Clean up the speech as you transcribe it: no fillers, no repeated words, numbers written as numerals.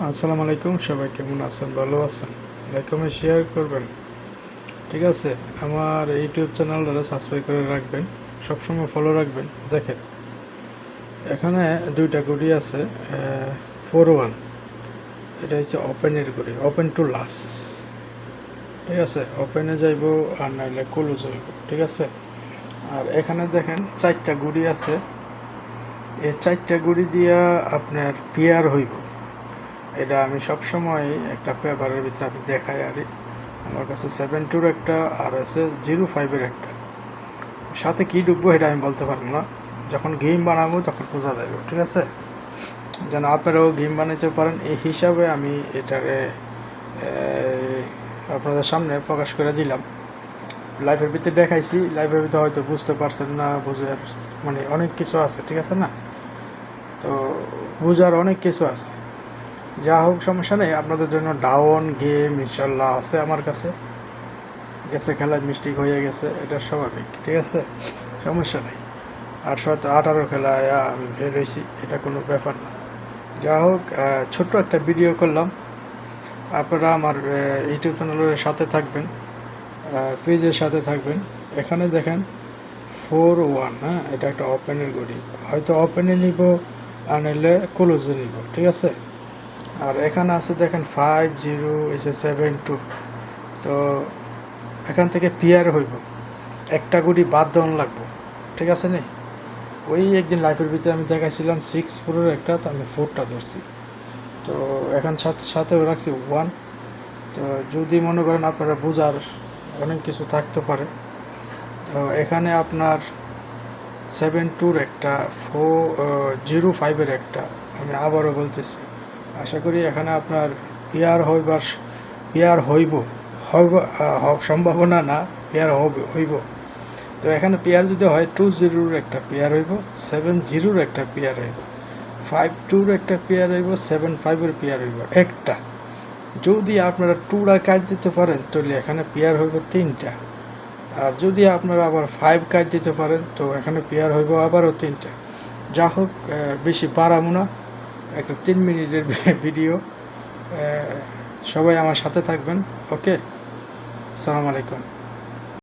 আসসালামু আলাইকুম, সবাই কেমন আছেন? ভালো আছেন? লাইক কমেন্ট শেয়ার করবেন, ঠিক আছে? আমার ইউটিউব চ্যানেলটা সাবস্ক্রাইব করে রাখবেন, সবসময় ফলো রাখবেন। দেখেন, এখানে দুইটা গুড়ি আছে, 4-1। এটা হচ্ছে ওপেনের গুড়ি, ওপেন টু লাস, ঠিক আছে? ওপেনে যাইব আর নাইলে ক্লোজ হইব, ঠিক আছে? আর এখানে দেখেন চারটা গুড়ি আছে, এই চারটা গুড়ি দিয়া আপনার পেয়ার হইব। এটা আমি সবসময় একটা পেপারের ভিতরে আমি দেখাই আর আমার কাছে 7-2 একটা আর আছে 0-5 একটা। সাথে কী ডুববো এটা আমি বলতে পারবো না, যখন গেম বানাবো তখন বোঝা যাবে, ঠিক আছে? যেন আপনারাও গেম বানাতে পারেন এই হিসাবে আমি এটারে আপনাদের সামনে প্রকাশ করে দিলাম। লাইফের ভিতরে দেখাইছি, লাইফের ভিতরে হয়তো বুঝতে পারছেন না, বুঝার মানে অনেক কিছু আছে, ঠিক আছে না? তো বুঝার অনেক কিছু আছে। যা হোক, সমস্যা নেই, আপনাদের জন্য ডাউন গেম ইনশাল্লাহ আছে আমার কাছে। গেছে খেলায় মিস্টেক হয়ে গেছে, এটা স্বাভাবিক, ঠিক আছে? সমস্যা নেই। 18 খেলায় আমি বের হয়েছি, এটা কোনো ব্যাপার না। যা হোক, ছোট্ট একটা ভিডিও করলাম। আপনারা আমার ইউটিউব চ্যানেলের সাথে থাকবেন, পেজের সাথে থাকবেন। এখানে দেখেন 4-1, হ্যাঁ, এটা একটা ওপেনের গড়ি, হয়তো ওপেনে নিব আর নাহলে ক্লোজে নিব, ঠিক আছে? আর এখানে আছে দেখেন 5-0 এসে 7-2। তো এখান থেকে পেয়ার হইব, একটা গুড়ি বাদ দেওয়ান লাগবো, ঠিক আছে নি? ওই একদিন লাইফের ভিতরে আমি দেখাইছিলাম 6-4 একটা, তো আমি 4টা ধরছি। তো এখন সাথেও রাখছি 1। তো যদি মনে করেন আপনারা বোঝার অনেক কিছু থাকতে পারে, তো এখানে আপনার 7-2 একটা, 0-5 একটা, আমি আবারও বলতেছি। আশা করি এখানে আপনার পেয়ার হইব, সম্ভাবনা না, পেয়ার হইব। তো এখানে পেয়ার যদি হয় 2-0 একটা পেয়ার হইব, 7-0 একটা পেয়ার হইব, 5-2 একটা পেয়ার হইব, 7-5 পেয়ার হইব একটা। যদি আপনারা 2টা কাট দিতে পারেন তাহলে এখানে পেয়ার হইব 3টা। আর যদি আপনারা আবার 5 কাট দিতে পারেন তো এখানে পেয়ার হইব আবারও 3টা। যা হোক, বেশি বাড়াবো না, একটা 3 মিনিটের ভিডিও। সবাই আমার সাথে থাকবেন, ওকে? আসসালামু আলাইকুম।